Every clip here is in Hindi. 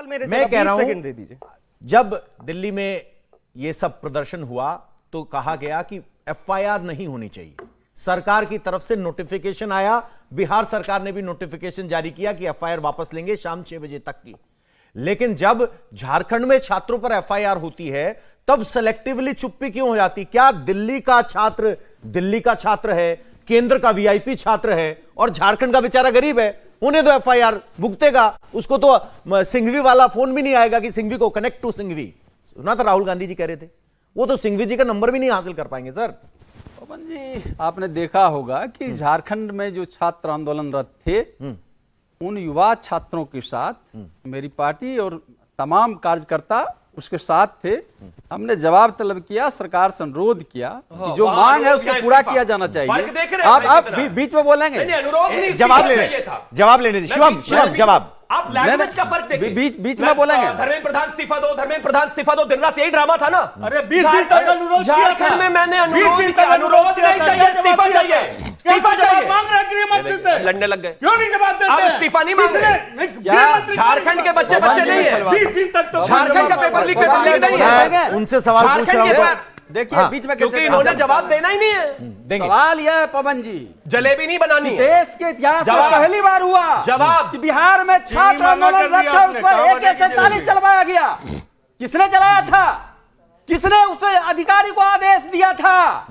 मेरे से, मैं कह रहा हूं, सेकंड दे दीजिए। जब दिल्ली में यह सब प्रदर्शन हुआ तो कहा गया कि एफआईआर नहीं होनी चाहिए। सरकार की तरफ से नोटिफिकेशन आया, बिहार सरकार ने भी नोटिफिकेशन जारी किया कि एफआईआर वापस लेंगे शाम 6 बजे तक की। लेकिन जब झारखंड में छात्रों पर एफआईआर होती है तब सेलेक्टिवली चुप्पी क्यों हो जाती? क्या दिल्ली का छात्र है, केंद्र का वीआईपी छात्र है और झारखंड का बेचारा गरीब है, उन्हें तो एफआईआर भुगतेगा। उसको तो सिंघवी वाला फोन भी नहीं आएगा कि सिंघवी को कनेक्ट टू सिंघवी। सुना था राहुल गांधी जी कह रहे थे, वो तो सिंघवी जी का नंबर भी नहीं हासिल कर पाएंगे सर। पवन जी, आपने देखा होगा कि झारखंड में जो छात्र आंदोलनरत थे, उन युवा छात्रों के साथ मेरी पार्टी और तमाम कार्यकर्ता उसके साथ थे। हमने जवाब तलब किया, सरकार से अनुरोध किया कि जो मांग है उसको पूरा किया जाना चाहिए। आप बीच में बोलेंगे, जवाब लेने दीजिए। शिवम जवाब, आप लैंग्वेज का फर्क देखिए। बीच में बोलेंगे। धर्मेंद्र प्रधान इस्तीफा दो, धर्मेंद्र प्रधान इस्तीफा दो, दिन रात यही ड्रामा था ना। अरे 20 दिन तक अनुरोध किया था। झारखंड में मैंने अनुरोध नहीं चाहिए, इस्तीफा चाहिए, इस्तीफा चाहिए। मांग रहे गृह मंत्री से, लड़ने लग गए। क्यों नहीं जवाब देते? आप इस्तीफा नहीं मांग रहे। झारखंड के बच्चे नहीं है। 20 दिन तक तो झारखंड का पेपर लीक नहीं है। उनसे सवाल पूछ रहा हूं। देखिए बीच में, क्योंकि इन्होंने जवाब देना ही नहीं है। सवाल यह है पवन जी, जलेबी नहीं बनानी है। देश के इतिहास में पहली बार हुआ जवाब कि बिहार में छात्र आंदोलन रद्द था, उस पर AK-47 चलवाया गया। किसने चलाया था? किसने उस अधिकारी को आदेश दिया था?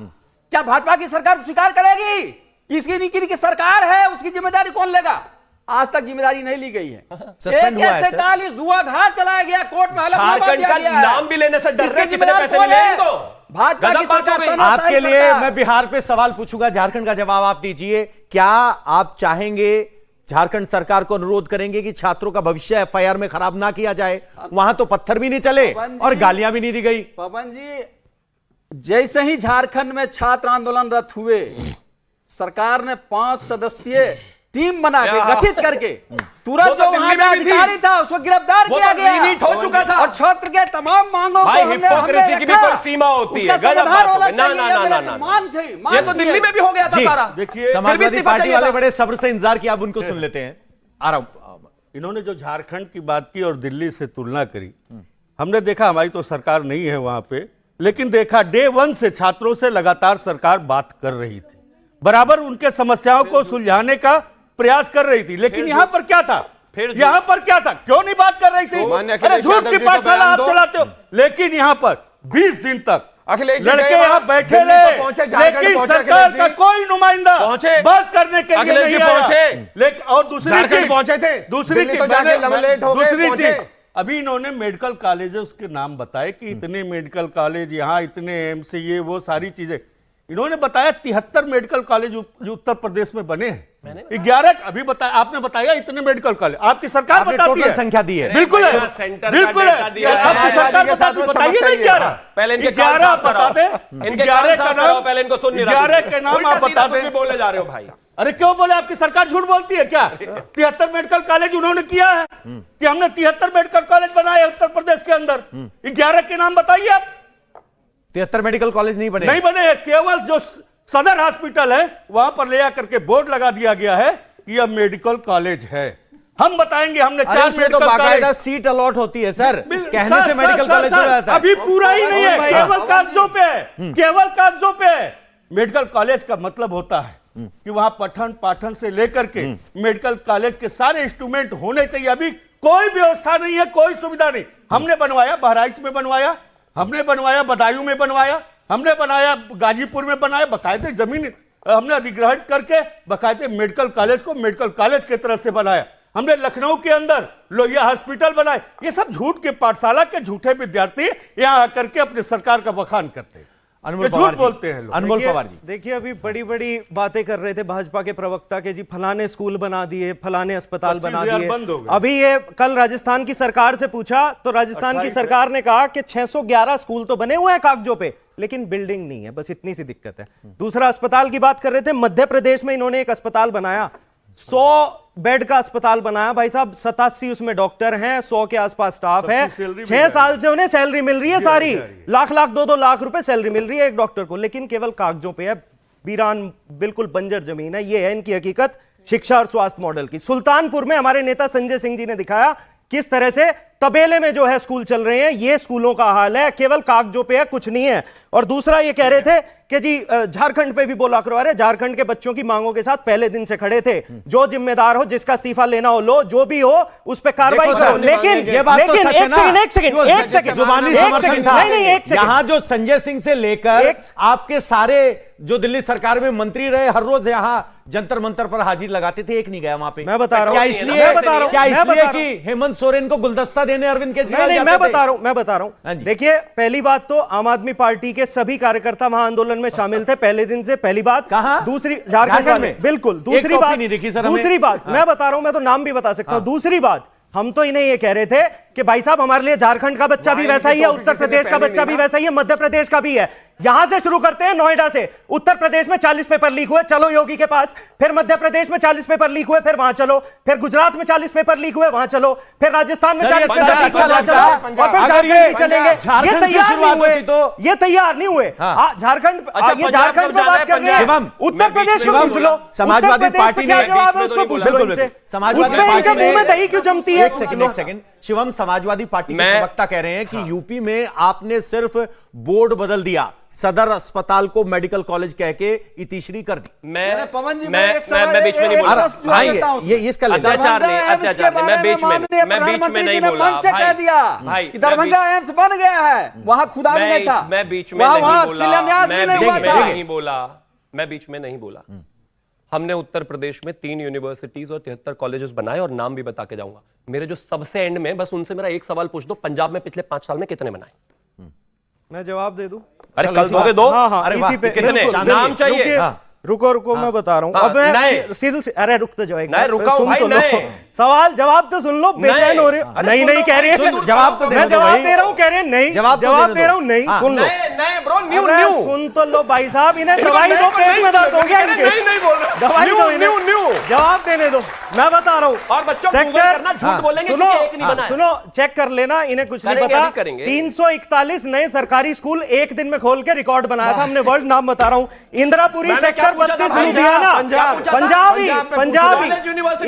क्या भाजपा की सरकार स्वीकार करेगी? किसकी सरकार है, उसकी जिम्मेदारी कौन लेगा? आज तक जिम्मेदारी नहीं ली गई है। AK-47 धुआंधार चलाया गया, कोर्ट में झारखंड का नाम भी लेने से डर रहे, कितने पैसे मिलेंगे? भाजपा की सरकार आपके लिए मैं बिहार पे सवाल पूछूंगा, झारखंड का जवाब आप दीजिए। क्या आप चाहेंगे, झारखंड सरकार को अनुरोध करेंगे कि छात्रों का भविष्य एफआईआर में खराब ना किया जाए? वहां तो पत्थर भी नहीं चले और गालियां भी नहीं दी गई। पवन जी, जैसे ही झारखंड में छात्र आंदोलनरत हुए, सरकार ने 5 सदस्यीय टीम बना के गठित करके तुरंत जो वहां का अधिकारी था उसको गिरफ्तार किया गया हो चुका था और छात्र के तमाम मांगों को हिपोक्रेसी की भी कोई सीमा होती है। गलत बात हो गई। ना मान थे, ये तो दिल्ली में भी हो गया था सारा। देखिए, समाजवादी पार्टी वाले बड़े सब्र से इंतजार किया, अब उनको सुन लेते हैं। आ रहा हूं। इन्होंने जो झारखंड की बात की और दिल्ली से तुलना करी, हमने देखा, हमारी तो सरकार नहीं है वहां पे, लेकिन देखा डे 1 से छात्रों से लगातार सरकार बात कर रही थी, बराबर उनके समस्याओं को सुलझाने का प्रयास कर रही थी। लेकिन यहाँ पर क्या था? यहाँ पर क्या था? क्यों नहीं बात कर रही थी? अरे झूठ की पाठशाला आप चलाते हो। लेकिन यहाँ पर 20 दिन तक लड़के यहाँ बैठे रहे, लेकिन सरकार का कोई नुमाइंदा बात करने के लिए नहीं आया। लेकिन और दूसरी चीज, अभी इन्होंने मेडिकल कॉलेज उसके नाम बताए कि इतने मेडिकल कॉलेज यहाँ, इतने एम्स, ये वो सारी चीजें इन्होंने बताया। 73 मेडिकल कॉलेज उत्तर प्रदेश में बने हैं। 11 अभी बताया, आपने बताया इतने मेडिकल कॉलेज, आपकी सरकार बताती है, संख्या दी है, बिल्कुल है, बिल्कुल है, सबकी सरकार बताती है। बताइए नहीं 11, पहले इनके 11 आप बता दें, 11 का नाम, पहले इनको सुन 11 के नाम आप बता दें। बोले जा रहे हो भाई। अरे क्यों बोले? आपकी सरकार झूठ बोलती है क्या? 73 मेडिकल कॉलेज उन्होंने किया है कि हमने 73 मेडिकल कॉलेज बनाए उत्तर प्रदेश के अंदर। 11 के नाम बताइए आप। 73 मेडिकल कॉलेज नहीं बने, नहीं बने। केवल जो सदर हॉस्पिटल है वहां पर ले आकर के बोर्ड लगा दिया गया है कि यह मेडिकल कॉलेज है। हम बताएंगे हमने 4 मेडिकल बाकायदा सीट अलॉट होती है सर, कहने से मेडिकल कॉलेज हो जाता है। अभी पूरा ही नहीं है, केवल कागजों पे है, केवल कागजों पे है। मेडिकल कॉलेज का मतलब होता है कि वहां पठन पाठन से लेकर के मेडिकल कॉलेज के सारे इंस्ट्रूमेंट होने चाहिए। अभी कोई व्यवस्था नहीं है, कोई सुविधा नहीं। हमने बनवाया, बहराइच में बनवाया, हमने बनवाया, बदायूं में बनवाया, हमने बनाया, गाजीपुर में बनाया, बकायदे जमीन हमने अधिग्रहण करके बकायदे मेडिकल कॉलेज को मेडिकल कॉलेज की तरह से बनाया। हमने लखनऊ के अंदर लोहिया हॉस्पिटल बनाए। ये सब झूठ के पाठशाला के झूठे विद्यार्थी यहाँ आकर के अपने सरकार का बखान करते हैं, झूठ बोलते हैं लोग। अनमोल पवार जी, देखिए अभी बड़ी बड़ी बातें कर रहे थे भाजपा के प्रवक्ता के, जी फलाने स्कूल बना दिए, फलाने अस्पताल बना दिए। अभी ये कल राजस्थान की सरकार से पूछा तो राजस्थान की सरकार ने कहा कि 611 स्कूल तो बने हुए हैं कागजों पे, लेकिन बिल्डिंग नहीं है, बस इतनी सी दिक्कत है। दूसरा अस्पताल की बात कर रहे थे, मध्य प्रदेश में इन्होंने एक अस्पताल बनाया, 100 बेड का अस्पताल बनाया भाई साहब, 87 उसमें डॉक्टर हैं, 100 के आसपास स्टाफ है, 6 साल से उन्हें सैलरी मिल रही है, सारी लाख 2-2 लाख रुपए सैलरी मिल रही है एक डॉक्टर को, लेकिन केवल कागजों पे है, वीरान बिल्कुल बंजर जमीन है। ये है इनकी हकीकत शिक्षा और स्वास्थ्य मॉडल की। सुल्तानपुर में हमारे नेता संजय सिंह जी ने दिखाया किस तरह से तबेले में जो है स्कूल चल रहे हैं। ये स्कूलों का हाल है, केवल कागजों पे है, कुछ नहीं है। और दूसरा ये कह रहे थे कि जी झारखंड पे भी बोला करवा रहे, झारखंड के बच्चों की मांगों के साथ पहले दिन से खड़े थे। जो जिम्मेदार हो, जिसका इस्तीफा लेना हो लो, जो भी हो उस पर कार्रवाई करो। लेकिन ये बात तो सच है ना? एक सेकंड जुबानी समर्थन था। नहीं, एक सेकंड। यहाँ जो संजय सिंह से लेकर आपके सारे जो दिल्ली सरकार में मंत्री रहे, हर रोज यहाँ जंतर मंतर पर हाजिर लगाते थे, एक नहीं गया वहां पे। मैं बता रहा हूं, क्या इसलिए कि हेमंत सोरेन को गुलदस्ता देने अरविंद केजरीवाल? नहीं, मैं बता रहा हूं। देखिए, पहली बात तो आम आदमी पार्टी के सभी कार्यकर्ता वहां आंदोलन में शामिल थे पहले दिन से। पहली बात। कहां? दूसरी, झारखंड में। बिल्कुल। दूसरी बात मैं बता रहा हूं, मैं तो नाम भी बता सकता हूं। दूसरी बात, हम तो इन्हें ये कह रहे थे कि भाई साहब हमारे लिए झारखंड का बच्चा भी वैसा ही है, उत्तर प्रदेश का बच्चा भी वैसा ही है, मध्य प्रदेश का भी है। यहां से शुरू करते हैं, नोएडा से। उत्तर प्रदेश में 40 पेपर लीक हुए, चलो योगी के पास। फिर मध्य प्रदेश में 40 पेपर लीक हुए, फिर वहां चलो। फिर गुजरात में 40 पेपर लीक हुए, वहां चलो। फिर राजस्थान में 40 पेपर लीक हुए, वहां चलो। और फिर झारखंड भी चलेंगे। ये तैयार नहीं हुए, ये तैयार नहीं हुए। झारखंड, ये झारखंड में बात कर रहे हैं, उत्तर प्रदेश में पूछ लो। समाजवादी पार्टी क्या जवाब है उसमें पूछ लो इनसे। उसमें इनके मुंह में दही क्यों जमती है? एक सेकंड। शिवम, समाजवादी पार्टी के प्रवक्ता कह रहे हैं कि यूपी में आपने सिर्फ बोर्ड बदल दिया, सदर अस्पताल को मेडिकल कॉलेज कह के इतिश्री कर दी। मैं पवन जी, मैं बीच में नहीं बोल रहा। ये इसका अत्याचार नहीं, मैं बीच में नहीं बोल रहा। से कह दिया भाई, दरभंगा एम्स बन गया है, वहां खुदा भी नहीं था। मैं बीच में नहीं बोला। मैं बीच में नहीं बोला। हमने उत्तर प्रदेश में 3 यूनिवर्सिटीज और 73 कॉलेजेस बनाए, और नाम भी बता के जाऊंगा। मेरे जो सबसे एंड में, बस उनसे मेरा एक सवाल पूछ दो, पंजाब में पिछले 5 साल में कितने बनाए? मैं जवाब दे दूं? अरे कल दोगे दो? हाँ, अरे इसी पे कितने नाम चाहिए? रुको मैं बता रहा हूं। अब मैं अरे रुक तो जाओ एक नहीं, रुकाओ भाई, तो नहीं। सवाल जवाब तो सुन लो, बेचैन हो रहे। नहीं कह रहे हैं, जवाब तो मैं जवाब दे रहा हूं, कह रहे हैं नहीं, जवाब दे रहा हूं, नहीं। सुन लो, नहीं ब्रो, न्यू सुन तो लो भाई साहब। इन्हें दवाई दो, पेट में दर्द हो गया इनके। नहीं बोल रहा, दवाई दो, न्यू जवाब देने दो। मैं बता रहा हूं, और बच्चों को गूगल करना, झूठ बोलेंगे सुनो, एक नहीं बना है। सुनो, चेक कर लेना, इन्हें कुछ नहीं पता। 341 नए सरकारी स्कूल एक दिन में खोल के रिकॉर्ड बनाया था हमने। वर्ल्ड नाम बता रहा हूं, इंदिरापुरी सेक्टर 32 लुधियाना, पंजाबी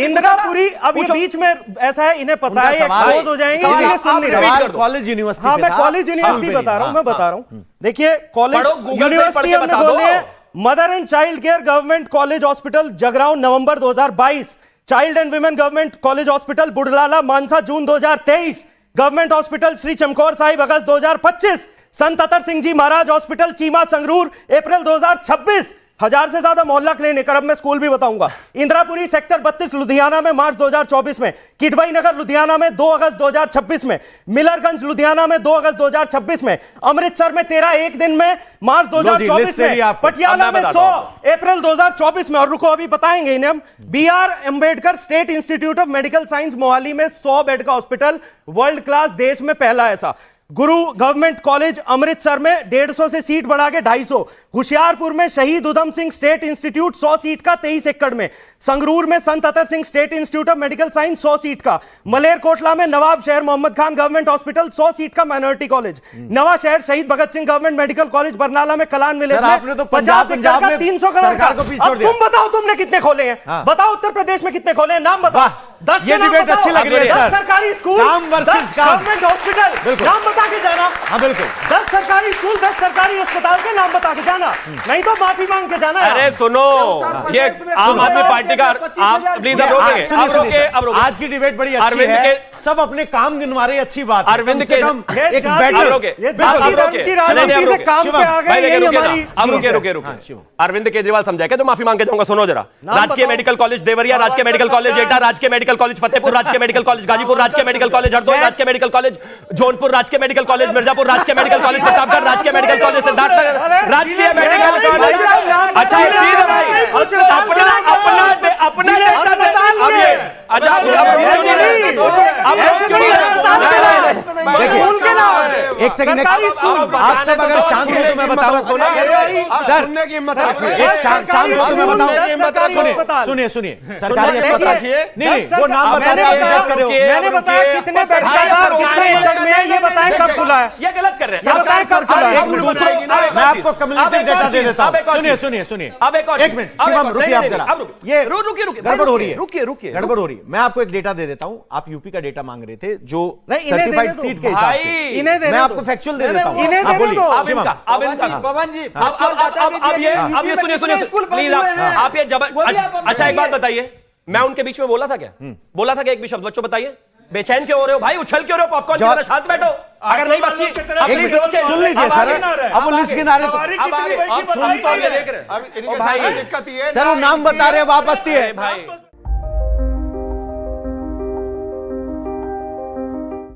इंदिरापुरी। अब ये बीच में ऐसा है, इन्हें पता है, एक्सपोज हो जाएंगे, इसलिए सुन नहीं रहे। College university. हाँ, मैं कॉलेज यूनिवर्सिटी बता रहा हूं, मैं बता रहा हूं। देखिए, कॉलेज यूनिवर्सिटी हमने बोले हैं। Mother and child care government college hospital Jagraon November 2022, child and women government college hospital Budhlala Mansa June 2023, government hospital Shri Chamkaur Sahib अगस्त 2025, संत अतर सिंह जी महाराज हॉस्पिटल चीमा संगरूर अप्रैल 2026। 1000 से ज्यादा मोहल्ला क्लिनिक। अब मैं स्कूल भी बताऊंगा। इंदिरापुरी सेक्टर 32 लुधियाना में मार्च 2024 में, किडवाई नगर लुधियाना में 2 अगस्त 2026 में, मिलरगंज लुधियाना में 2 अगस्त 2026 में, अमृतसर में 13 एक दिन में मार्च 2024 में, पटियाला में 100 अप्रैल 2024 में। और रुको, अभी बताएंगे इन्हें हम। BR Ambedkar state institute of medical science Mohali में 100 बेड का हॉस्पिटल, वर्ल्ड क्लास, देश में पहला ऐसा। गुरु गवर्नमेंट कॉलेज अमृतसर में 150 से सीट बढ़ा के 250। होशियारपुर में Shaheed Udham Singh state institute 100 seat का 23 एकड़ में। संगरूर में Sant Atar Singh state institute of medical science 100 seat का। मलेरकोटला में Nawab Sher Mohammad Khan government hospital 100 seat का minority college. Nawa Shahar Shaheed Bhagat Singh government medical college Barnala में कलान विलेज में 50 एकड़ का 300 करोड़ का। अब तुम बताओ, तुमने कितने खोले हैं? बताओ उत्तर प्रदेश में कितने खोले हैं, नाम बताओ। 10 ये डिबेट अच्छी लग रही है सर। सरकारी स्कूल, 10 गवर्नमेंट हॉस्पिटल, नाम बता के जाना। हाँ बिल्कुल। 10 सरकारी स्कूल, 10 सरकारी अस्पताल के नाम बता के जाना, नहीं तो माफी मांग के जाना। अरे सुनो, ये आम आदमी पार्टी का, आप प्लीज अब रोके। आज की डिबेट बड़ी अच्छी है, सब अपने काम गिनवा रहे, अच्छी बात। अरविंद के एक बेटर अरविंद केजरीवाल समझाएगा तो माफी मांग के जाऊंगा। सुनो जरा, राजकीय मेडिकल कॉलेज देवरिया, राजकीय मेडिकल कॉलेज एटा, राजकीय मेडिकल कॉलेज फतेहपुर, राजकीय मेडिकल कॉलेज गाजीपुर, राजकीय मेडिकल कॉलेज हरदोई, राजकीय मेडिकल कॉलेज जौनपुर, राजकीय मेडिकल कॉलेज मिर्जापुर, राजकीय मेडिकल कॉलेज प्रतापगढ़, राजकीय मेडिकल कॉलेज सिद्धार्थनगर, राजकीय मेडिकल कॉलेज। अच्छा एक चीज है भाई, अपना एक सेकंड, आप सब अगर शांत हो तो मैं बता रहा हूँ सर, एक शांत हो तो मैं बताऊं। सुनिए सरकारी अस्पताल, नहीं वो नाम बता रहे हैं। मैंने बताया कितने बेड का, कितने एकड़ में, ये बताया बताएं कब खुला है, ये गलत कर रहे ये बताएं कब खुला है। मैं आपको कम्युनिटी डेटा दे देता हूं। सुनिए अब एक और एक मिनट शिवम रुकिए आप जरा, ये रुकिए गड़बड़ हो रही है, रुकिए गड़बड़ हो रही है। मैं आपको एक डेटा दे देता हूं। आप यूपी का डेटा मांग रहे थे जो नहीं, इन्हें सर्टिफाइड देने दो। सीट के हिसाब भाई, से, इन्हें देने मैं दो। आपको फैक्चुअल दे देता हूं। इन्हें हाँ, देने बोलिए। दो। अब शिवम, इनका अब इनका पवन जी अब ये सुनिए प्लीज आप ये अच्छा एक बात बताइए, मैं उनके बीच में बोला था क्या? बोला था क्या एक भी शब्द? बच्चों बताइए, बेचैन क्यों हो रहे हो भाई? उछल क्यों रहे हो? पॉपकॉर्न की तरह शांत बैठो। अगर नहीं बचती सुन लीजिए सर, अब वो लिस्ट गिना रहे तो अब आगे, अब सुन तो ये देख रहे हैं। अब इनके सामने दिक्कत ये है सर वो नाम बता रहे हैं, अब आपत्ति है भाई